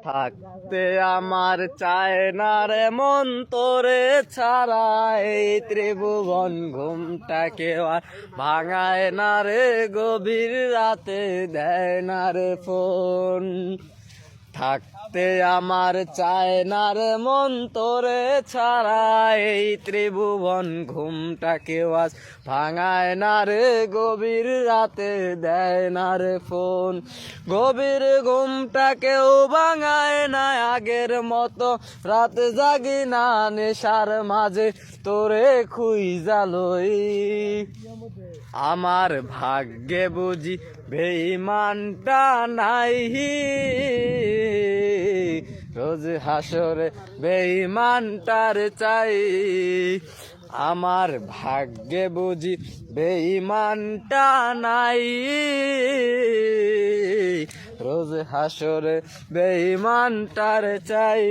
থাকতে আমার চায় না রে মন তোরে ছাড়া, এই ত্রিভুবন ঘুমটাকে আর ভাঙায় না রে, গভীর রাতে দেয় না রে ফোন। থাকতে আমার চায় না রে মন তোরে ছাড়া, এই ত্রিভুবন ঘুমটাকে আজ ভাঙায় না রে, গভীর রাতে দেয় না রে ফোন। গভীর ঘুমটাকেও ভাঙায় না আগের মতো, রাত জাগি না নেশার মাঝে তোরে খুঁজা লই। আমার ভাগ্যে বুঝি বেঈমানটা নাই, রোজ হাসরে বেঈমানটার চাই। আমার ভাগ্যে বুঝি বেঈমানটা নাই, রোজ হাসরে বেঈমানটার চাই।